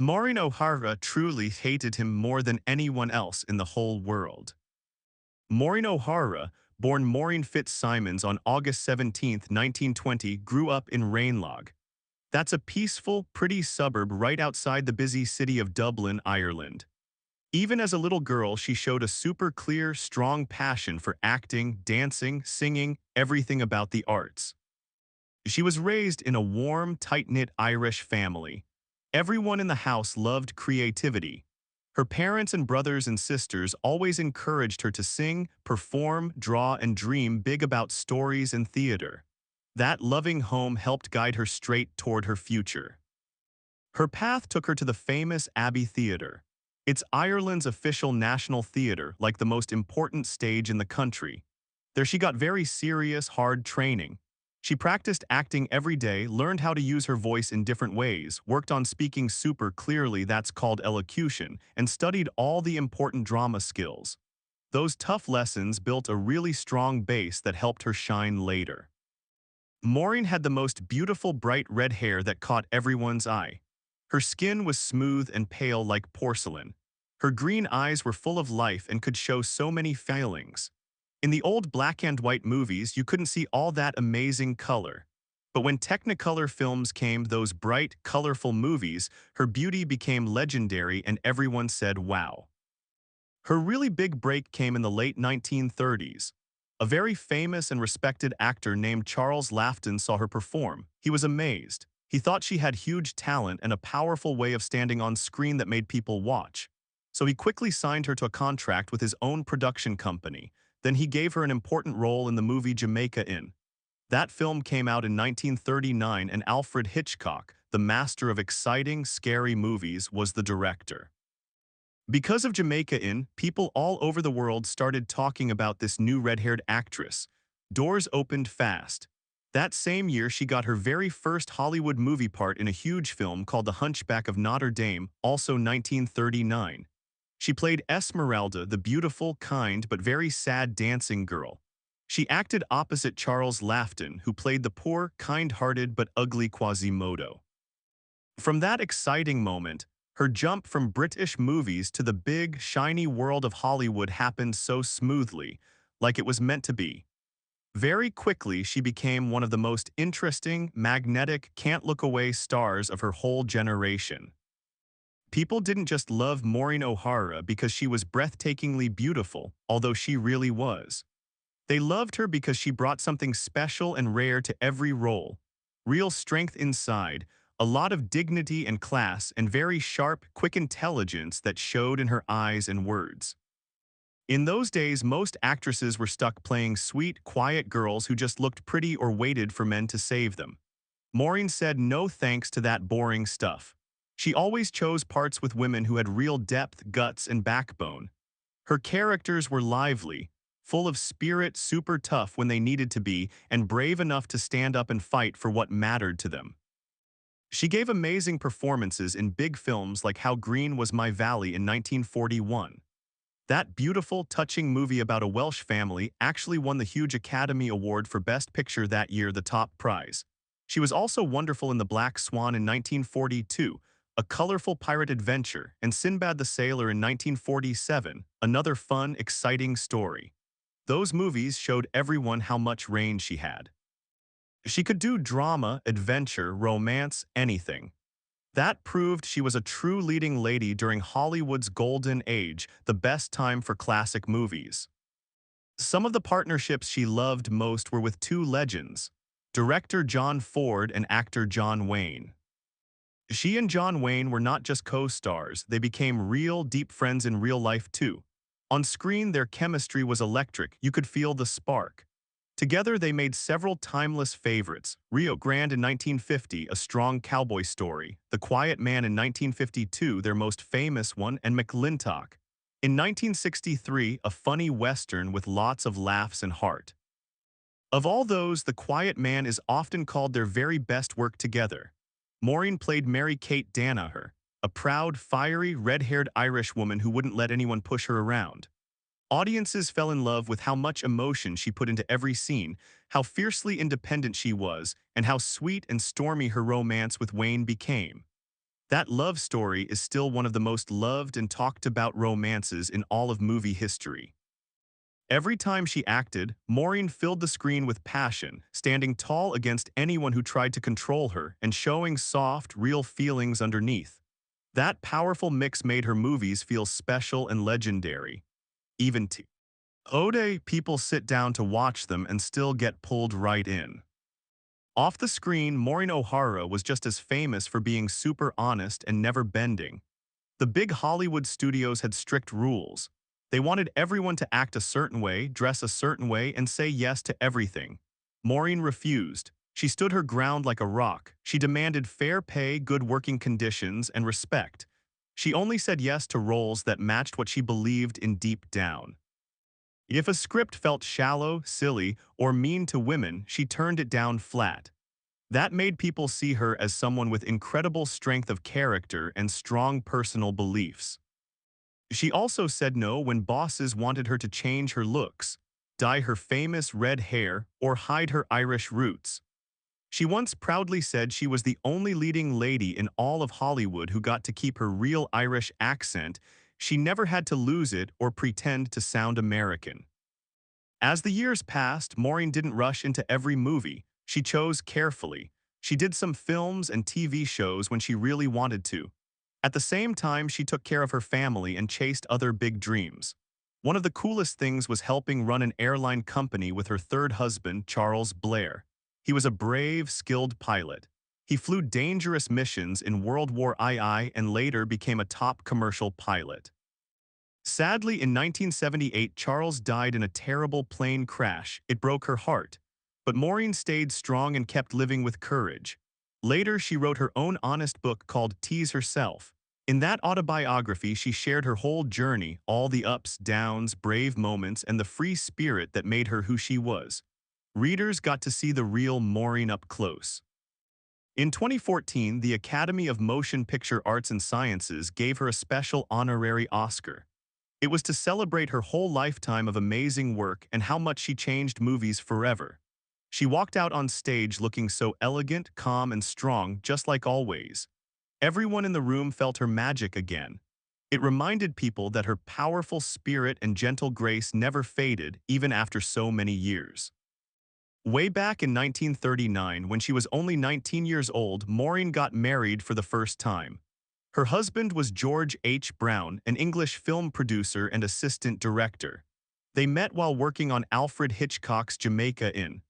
Maureen O'Hara truly hated him more than anyone else in the whole world. Maureen O'Hara, born Maureen Fitzsimons on August 17, 1920, grew up in Ranelagh. That's a peaceful, pretty suburb right outside the busy city of Dublin, Ireland. Even as a little girl, she showed a super clear, strong passion for acting, dancing, singing, everything about the arts. She was raised in a warm, tight-knit Irish family. Everyone in the house loved creativity. Her parents and brothers and sisters always encouraged her to sing, perform, draw, and dream big about stories and theater. That loving home helped guide her straight toward her future. Her path took her to the famous Abbey Theatre. It's Ireland's official national theatre, like the most important stage in the country. There she got very serious, hard training. She practiced acting every day, learned how to use her voice in different ways, worked on speaking super clearly, that's called elocution, and studied all the important drama skills. Those tough lessons built a really strong base that helped her shine later. Maureen had the most beautiful bright red hair that caught everyone's eye. Her skin was smooth and pale like porcelain. Her green eyes were full of life and could show so many feelings. In the old black and white movies, you couldn't see all that amazing color. But when Technicolor films came, those bright, colorful movies, her beauty became legendary and everyone said wow. Her really big break came in the late 1930s. A very famous and respected actor named Charles Laughton saw her perform. He was amazed. He thought she had huge talent and a powerful way of standing on screen that made people watch. So he quickly signed her to a contract with his own production company. Then he gave her an important role in the movie Jamaica Inn. That film came out in 1939 and Alfred Hitchcock, the master of exciting, scary movies, was the director. Because of Jamaica Inn, people all over the world started talking about this new red-haired actress. Doors opened fast. That same year, she got her very first Hollywood movie part in a huge film called The Hunchback of Notre Dame, also 1939. She played Esmeralda, the beautiful, kind, but very sad dancing girl. She acted opposite Charles Laughton, who played the poor, kind-hearted, but ugly Quasimodo. From that exciting moment, her jump from British movies to the big, shiny world of Hollywood happened so smoothly, like it was meant to be. Very quickly, she became one of the most interesting, magnetic, can't-look-away stars of her whole generation. People didn't just love Maureen O'Hara because she was breathtakingly beautiful, although she really was. They loved her because she brought something special and rare to every role. Real strength inside, a lot of dignity and class, and very sharp, quick intelligence that showed in her eyes and words. In those days, most actresses were stuck playing sweet, quiet girls who just looked pretty or waited for men to save them. Maureen said no thanks to that boring stuff. She always chose parts with women who had real depth, guts, and backbone. Her characters were lively, full of spirit, super tough when they needed to be, and brave enough to stand up and fight for what mattered to them. She gave amazing performances in big films like How Green Was My Valley in 1941. That beautiful, touching movie about a Welsh family actually won the huge Academy Award for Best Picture that year, the top prize. She was also wonderful in The Black Swan in 1942, a colorful pirate adventure, and Sinbad the Sailor in 1947, another fun, exciting story. Those movies showed everyone how much range she had. She could do drama, adventure, romance, anything. That proved she was a true leading lady during Hollywood's golden age, the best time for classic movies. Some of the partnerships she loved most were with two legends, director John Ford and actor John Wayne. She and John Wayne were not just co-stars, they became real, deep friends in real life too. On screen, their chemistry was electric, you could feel the spark. Together, they made several timeless favorites: Rio Grande in 1950, a strong cowboy story; The Quiet Man in 1952, their most famous one; and McLintock in 1963, a funny western with lots of laughs and heart. Of all those, The Quiet Man is often called their very best work together. Maureen played Mary Kate Danaher, a proud, fiery, red-haired Irish woman who wouldn't let anyone push her around. Audiences fell in love with how much emotion she put into every scene, how fiercely independent she was, and how sweet and stormy her romance with Wayne became. That love story is still one of the most loved and talked about romances in all of movie history. Every time she acted, Maureen filled the screen with passion, standing tall against anyone who tried to control her and showing soft, real feelings underneath. That powerful mix made her movies feel special and legendary. Even today, people sit down to watch them and still get pulled right in. Off the screen, Maureen O'Hara was just as famous for being super honest and never bending. The big Hollywood studios had strict rules. They wanted everyone to act a certain way, dress a certain way, and say yes to everything. Maureen refused. She stood her ground like a rock. She demanded fair pay, good working conditions, and respect. She only said yes to roles that matched what she believed in deep down. If a script felt shallow, silly, or mean to women, she turned it down flat. That made people see her as someone with incredible strength of character and strong personal beliefs. She also said no when bosses wanted her to change her looks, dye her famous red hair, or hide her Irish roots. She once proudly said she was the only leading lady in all of Hollywood who got to keep her real Irish accent. She never had to lose it or pretend to sound American. As the years passed, Maureen didn't rush into every movie. She chose carefully. She did some films and TV shows when she really wanted to. At the same time, she took care of her family and chased other big dreams. One of the coolest things was helping run an airline company with her third husband, Charles Blair. He was a brave, skilled pilot. He flew dangerous missions in World War II and later became a top commercial pilot. Sadly, in 1978, Charles died in a terrible plane crash. It broke her heart. But Maureen stayed strong and kept living with courage. Later, she wrote her own honest book called Tease Herself. In that autobiography, she shared her whole journey, all the ups, downs, brave moments, and the free spirit that made her who she was. Readers got to see the real Maureen up close. In 2014, the Academy of Motion Picture Arts and Sciences gave her a special honorary Oscar. It was to celebrate her whole lifetime of amazing work and how much she changed movies forever. She walked out on stage looking so elegant, calm, and strong, just like always. Everyone in the room felt her magic again. It reminded people that her powerful spirit and gentle grace never faded, even after so many years. Way back in 1939, when she was only 19 years old, Maureen got married for the first time. Her husband was George H. Brown, an English film producer and assistant director. They met while working on Alfred Hitchcock's Jamaica Inn.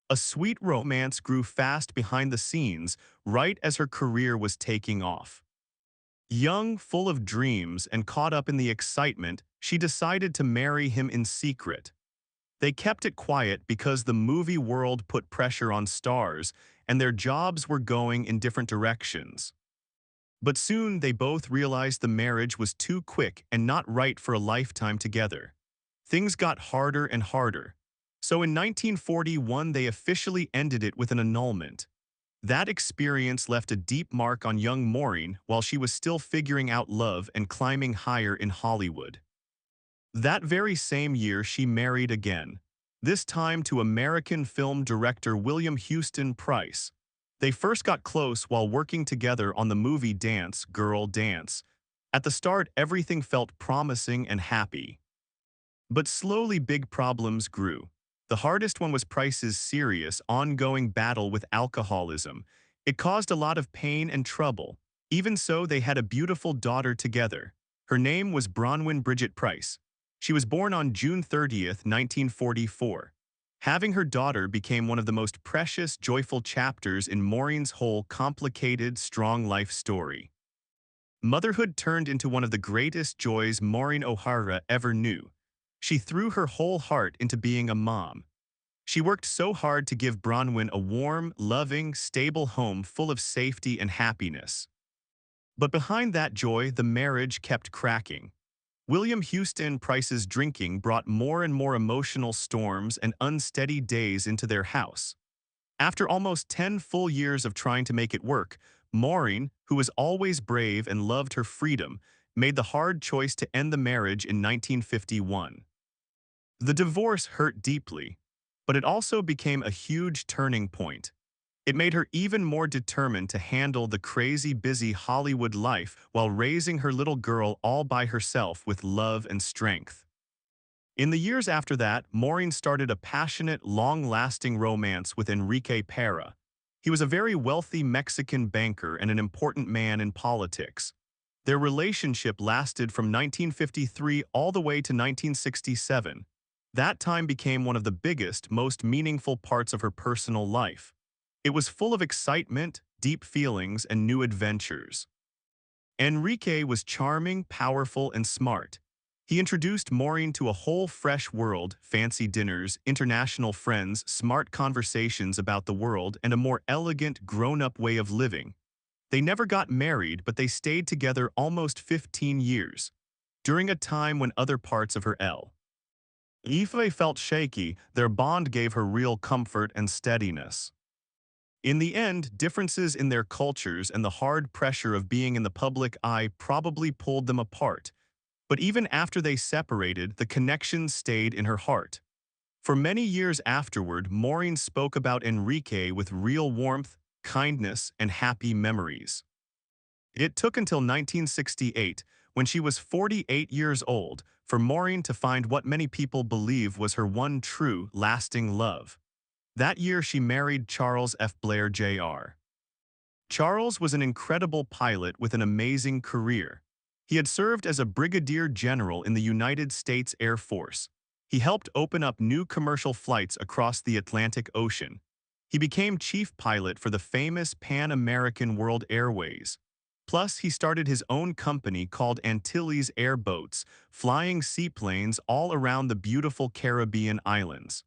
A sweet romance grew fast behind the scenes, right as her career was taking off. Young, full of dreams, and caught up in the excitement, she decided to marry him in secret. They kept it quiet because the movie world put pressure on stars, and their jobs were going in different directions. But soon they both realized the marriage was too quick and not right for a lifetime together. Things got harder and harder. So in 1941 they officially ended it with an annulment. That experience left a deep mark on young Maureen while she was still figuring out love and climbing higher in Hollywood. That very same year she married again, this time to American film director William Houston Price. They first got close while working together on the movie Dance, Girl, Dance. At the start, everything felt promising and happy. But slowly big problems grew. The hardest one was Price's serious, ongoing battle with alcoholism. It caused a lot of pain and trouble. Even so, they had a beautiful daughter together. Her name was Bronwyn Bridget Price. She was born on June 30th, 1944. Having her daughter became one of the most precious, joyful chapters in Maureen's whole complicated, strong life story. Motherhood turned into one of the greatest joys Maureen O'Hara ever knew. She threw her whole heart into being a mom. She worked so hard to give Bronwyn a warm, loving, stable home full of safety and happiness. But behind that joy, the marriage kept cracking. William Houston Price's drinking brought more and more emotional storms and unsteady days into their house. After almost 10 full years of trying to make it work, Maureen, who was always brave and loved her freedom, made the hard choice to end the marriage in 1951. The divorce hurt deeply, but it also became a huge turning point. It made her even more determined to handle the crazy busy Hollywood life while raising her little girl all by herself with love and strength. In the years after that, Maureen started a passionate, long-lasting romance with Enrique Pera. He was a very wealthy Mexican banker and an important man in politics. Their relationship lasted from 1953 all the way to 1967. That time became one of the biggest, most meaningful parts of her personal life. It was full of excitement, deep feelings, and new adventures. Enrique was charming, powerful, and smart. He introduced Maureen to a whole fresh world, fancy dinners, international friends, smart conversations about the world, and a more elegant, grown-up way of living. They never got married, but they stayed together almost 15 years. During a time when other parts of her life felt shaky, their bond gave her real comfort and steadiness. In the end, differences in their cultures and the hard pressure of being in the public eye probably pulled them apart. But even after they separated, the connection stayed in her heart. For many years afterward, Maureen spoke about Enrique with real warmth, kindness, and happy memories. It took until 1968, when she was 48 years old, for Maureen to find what many people believe was her one true, lasting love. That year she married Charles F. Blair Jr. Charles was an incredible pilot with an amazing career. He had served as a brigadier general in the United States Air Force. He helped open up new commercial flights across the Atlantic Ocean. He became chief pilot for the famous Pan American World Airways. Plus, he started his own company called Antilles Airboats, flying seaplanes all around the beautiful Caribbean islands.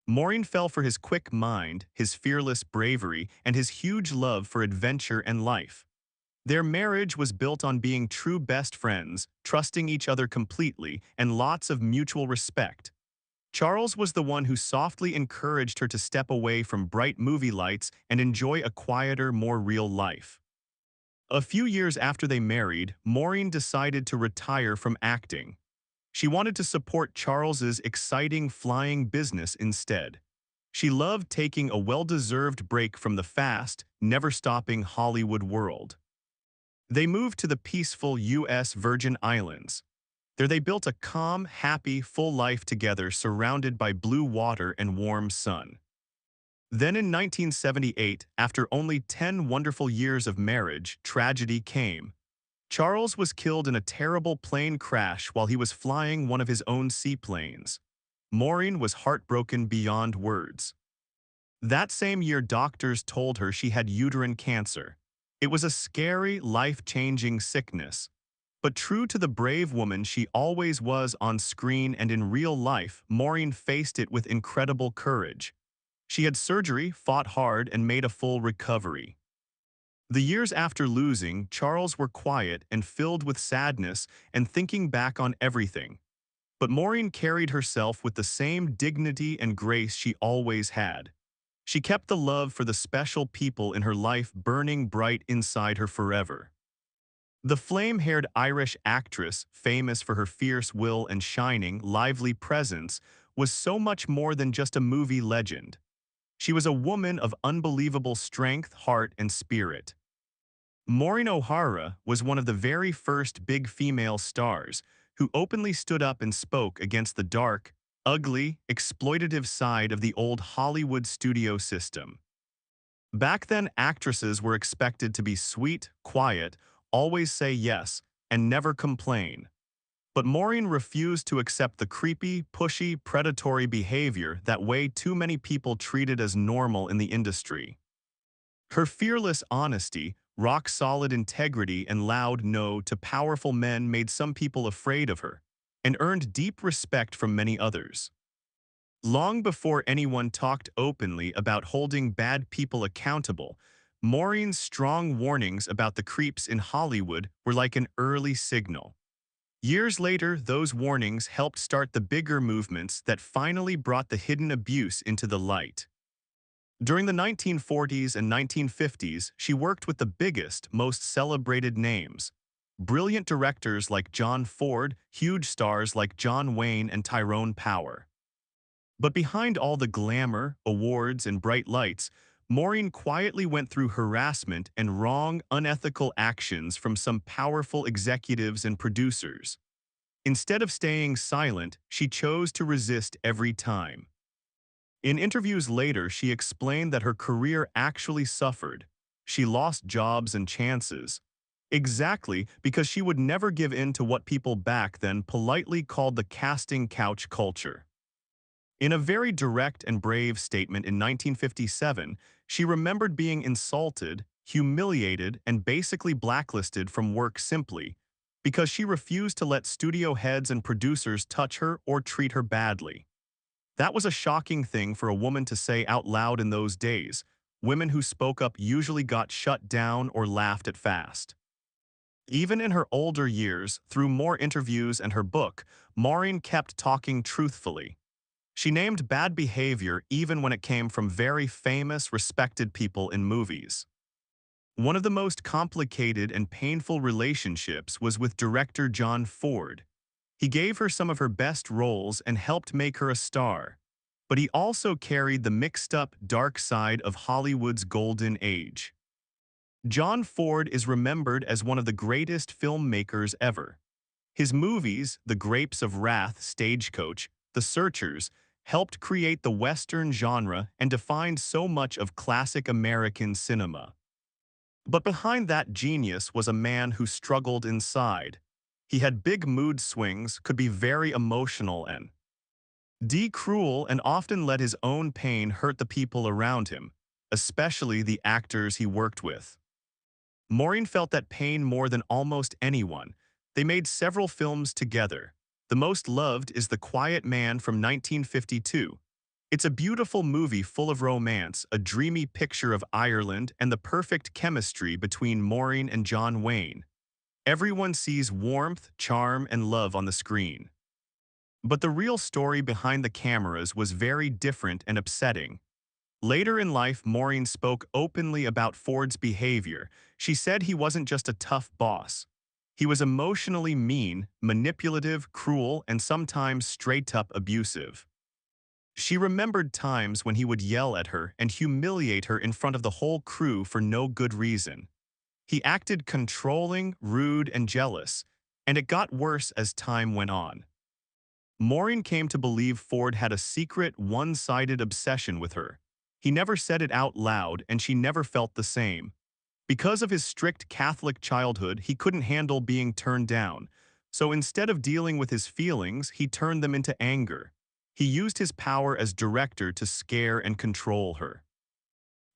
Maureen fell for his quick mind, his fearless bravery, and his huge love for adventure and life. Their marriage was built on being true best friends, trusting each other completely, and lots of mutual respect. Charles was the one who softly encouraged her to step away from bright movie lights and enjoy a quieter, more real life. A few years after they married, Maureen decided to retire from acting. She wanted to support Charles's exciting flying business instead. She loved taking a well-deserved break from the fast, never-stopping Hollywood world. They moved to the peaceful U.S. Virgin Islands. There they built a calm, happy, full life together surrounded by blue water and warm sun. Then in 1978, after only 10 wonderful years of marriage, tragedy came. Charles was killed in a terrible plane crash while he was flying one of his own seaplanes. Maureen was heartbroken beyond words. That same year, doctors told her she had uterine cancer. It was a scary, life-changing sickness. But true to the brave woman she always was on screen and in real life, Maureen faced it with incredible courage. She had surgery, fought hard, and made a full recovery. The years after losing Charles were quiet and filled with sadness and thinking back on everything. But Maureen carried herself with the same dignity and grace she always had. She kept the love for the special people in her life burning bright inside her forever. The flame-haired Irish actress, famous for her fierce will and shining, lively presence, was so much more than just a movie legend. She was a woman of unbelievable strength, heart, and spirit. Maureen O'Hara was one of the very first big female stars who openly stood up and spoke against the dark, ugly, exploitative side of the old Hollywood studio system. Back then, actresses were expected to be sweet, quiet, always say yes, and never complain. But Maureen refused to accept the creepy, pushy, predatory behavior that way too many people treated as normal in the industry. Her fearless honesty, rock-solid integrity, and loud no to powerful men made some people afraid of her, and earned deep respect from many others. Long before anyone talked openly about holding bad people accountable, Maureen's strong warnings about the creeps in Hollywood were like an early signal. Years later, those warnings helped start the bigger movements that finally brought the hidden abuse into the light. During the 1940s and 1950s, she worked with the biggest, most celebrated names. Brilliant directors like John Ford, huge stars like John Wayne and Tyrone Power. But behind all the glamour, awards, and bright lights, Maureen quietly went through harassment and wrong, unethical actions from some powerful executives and producers. Instead of staying silent, she chose to resist every time. In interviews later, she explained that her career actually suffered. She lost jobs and chances. Exactly because she would never give in to what people back then politely called the casting couch culture. In a very direct and brave statement in 1957, she remembered being insulted, humiliated, and basically blacklisted from work simply because she refused to let studio heads and producers touch her or treat her badly. That was a shocking thing for a woman to say out loud in those days. Women who spoke up usually got shut down or laughed at fast. Even in her older years, through more interviews and her book, Maureen kept talking truthfully. She named bad behavior even when it came from very famous, respected people in movies. One of the most complicated and painful relationships was with director John Ford. He gave her some of her best roles and helped make her a star. But he also carried the mixed-up, dark side of Hollywood's golden age. John Ford is remembered as one of the greatest filmmakers ever. His movies, The Grapes of Wrath, Stagecoach, The Searchers, helped create the Western genre and defined so much of classic American cinema. But behind that genius was a man who struggled inside. He had big mood swings, could be very emotional and cruel, and often let his own pain hurt the people around him, especially the actors he worked with. Maureen felt that pain more than almost anyone. They made several films together. The most loved is The Quiet Man from 1952. It's a beautiful movie full of romance, a dreamy picture of Ireland, and the perfect chemistry between Maureen and John Wayne. Everyone sees warmth, charm, and love on the screen. But the real story behind the cameras was very different and upsetting. Later in life, Maureen spoke openly about Ford's behavior. She said he wasn't just a tough boss. He was emotionally mean, manipulative, cruel, and sometimes straight-up abusive. She remembered times when he would yell at her and humiliate her in front of the whole crew for no good reason. He acted controlling, rude, and jealous, and it got worse as time went on. Maureen came to believe Ford had a secret, one-sided obsession with her. He never said it out loud, and she never felt the same. Because of his strict Catholic childhood, he couldn't handle being turned down. So instead of dealing with his feelings, he turned them into anger. He used his power as director to scare and control her.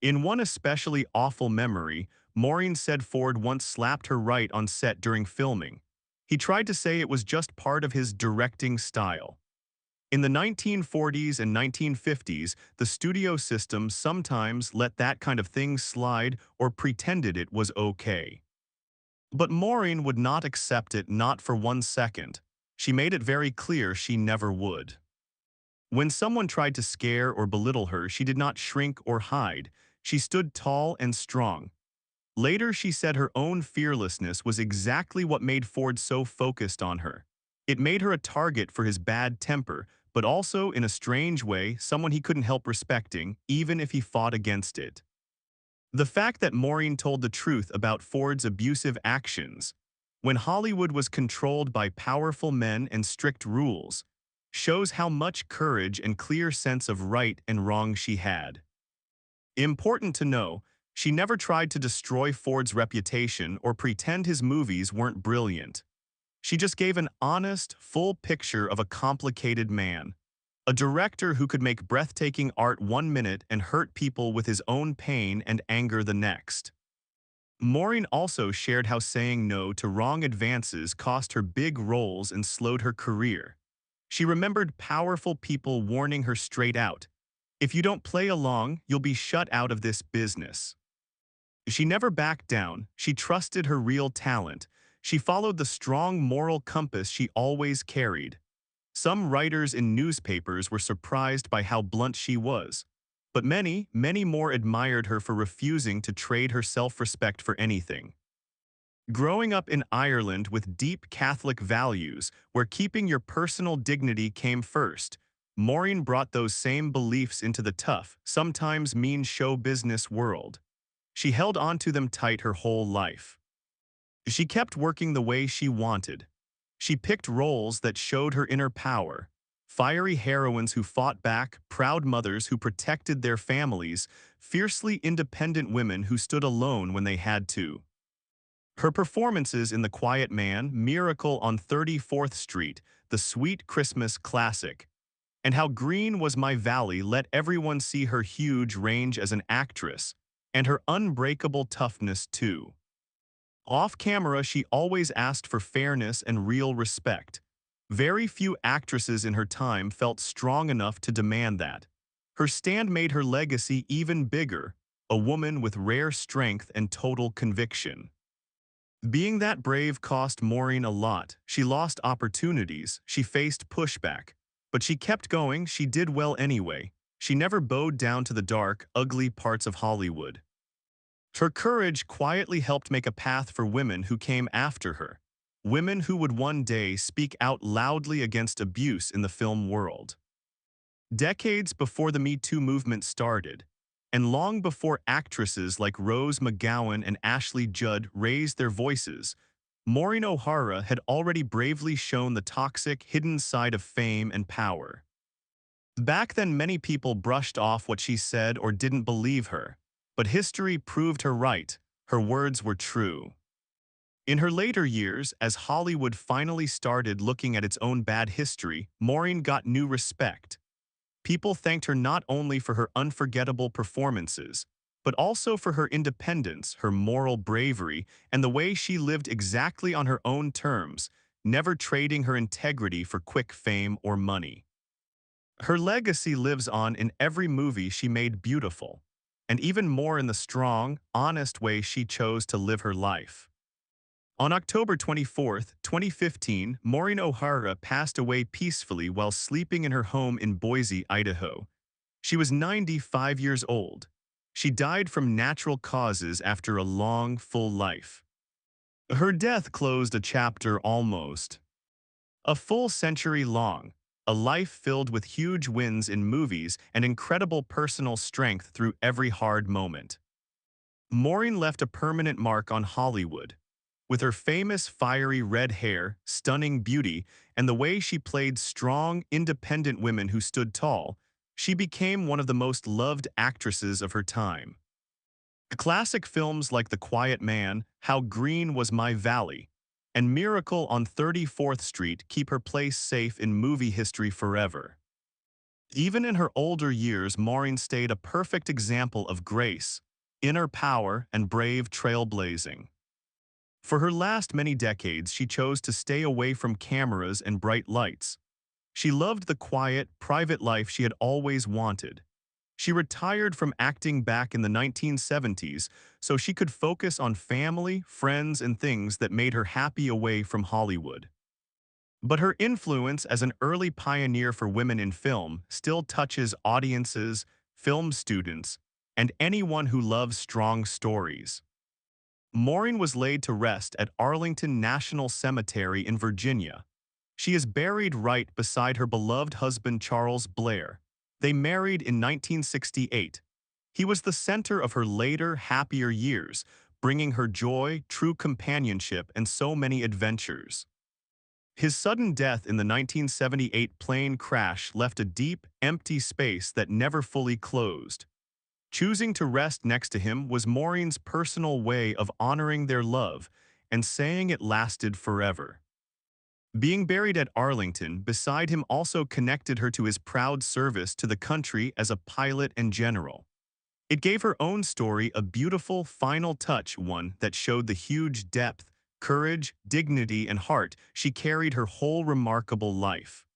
In one especially awful memory, Maureen said Ford once slapped her right on set during filming. He tried to say it was just part of his directing style. In the 1940s and 1950s, the studio system sometimes let that kind of thing slide or pretended it was okay. But Maureen would not accept it, not for 1 second. She made it very clear she never would. When someone tried to scare or belittle her, she did not shrink or hide. She stood tall and strong. Later, she said her own fearlessness was exactly what made Ford so focused on her. It made her a target for his bad temper, but also, in a strange way, someone he couldn't help respecting, even if he fought against it. The fact that Maureen told the truth about Ford's abusive actions, when Hollywood was controlled by powerful men and strict rules, shows how much courage and clear sense of right and wrong she had. Important to know, she never tried to destroy Ford's reputation or pretend his movies weren't brilliant. She just gave an honest, full picture of a complicated man. A director who could make breathtaking art 1 minute and hurt people with his own pain and anger the next. Maureen also shared how saying no to wrong advances cost her big roles and slowed her career. She remembered powerful people warning her straight out, "If you don't play along, you'll be shut out of this business." She never backed down. She trusted her real talent. She followed the strong moral compass she always carried. Some writers in newspapers were surprised by how blunt she was, but many, many more admired her for refusing to trade her self-respect for anything. Growing up in Ireland with deep Catholic values, where keeping your personal dignity came first, Maureen brought those same beliefs into the tough, sometimes mean show business world. She held onto them tight her whole life. She kept working the way she wanted. She picked roles that showed her inner power. Fiery heroines who fought back, proud mothers who protected their families, fiercely independent women who stood alone when they had to. Her performances in The Quiet Man, Miracle on 34th Street, The Sweet Christmas Classic, and How Green Was My Valley let everyone see her huge range as an actress, and her unbreakable toughness too. Off-camera, she always asked for fairness and real respect. Very few actresses in her time felt strong enough to demand that. Her stand made her legacy even bigger, a woman with rare strength and total conviction. Being that brave cost Maureen a lot. She lost opportunities, she faced pushback. But she kept going, she did well anyway. She never bowed down to the dark, ugly parts of Hollywood. Her courage quietly helped make a path for women who came after her. Women who would one day speak out loudly against abuse in the film world. Decades before the Me Too movement started, and long before actresses like Rose McGowan and Ashley Judd raised their voices, Maureen O'Hara had already bravely shown the toxic, hidden side of fame and power. Back then, many people brushed off what she said or didn't believe her. But history proved her right. Her words were true. In her later years, as Hollywood finally started looking at its own bad history, Maureen got new respect. People thanked her not only for her unforgettable performances, but also for her independence, her moral bravery, and the way she lived exactly on her own terms, never trading her integrity for quick fame or money. Her legacy lives on in every movie she made beautiful, and even more in the strong, honest way she chose to live her life. On October 24, 2015, Maureen O'Hara passed away peacefully while sleeping in her home in Boise, Idaho. She was 95 years old. She died from natural causes after a long, full life. Her death closed a chapter almost a full century long, a life filled with huge wins in movies and incredible personal strength through every hard moment. Maureen left a permanent mark on Hollywood. With her famous fiery red hair, stunning beauty, and the way she played strong, independent women who stood tall, she became one of the most loved actresses of her time. Classic films like The Quiet Man, How Green Was My Valley, and Miracle on 34th Street keep her place safe in movie history forever. Even in her older years, Maureen stayed a perfect example of grace, inner power, and brave trailblazing. For her last many decades, she chose to stay away from cameras and bright lights. She loved the quiet, private life she had always wanted. She retired from acting back in the 1970s so she could focus on family, friends, and things that made her happy away from Hollywood. But her influence as an early pioneer for women in film still touches audiences, film students, and anyone who loves strong stories. Maureen was laid to rest at Arlington National Cemetery in Virginia. She is buried right beside her beloved husband Charles Blair. They married in 1968. He was the center of her later, happier years, bringing her joy, true companionship, and so many adventures. His sudden death in the 1978 plane crash left a deep, empty space that never fully closed. Choosing to rest next to him was Maureen's personal way of honoring their love and saying it lasted forever. Being buried at Arlington beside him also connected her to his proud service to the country as a pilot and general. It gave her own story a beautiful final touch, one that showed the huge depth, courage, dignity, and heart she carried her whole remarkable life.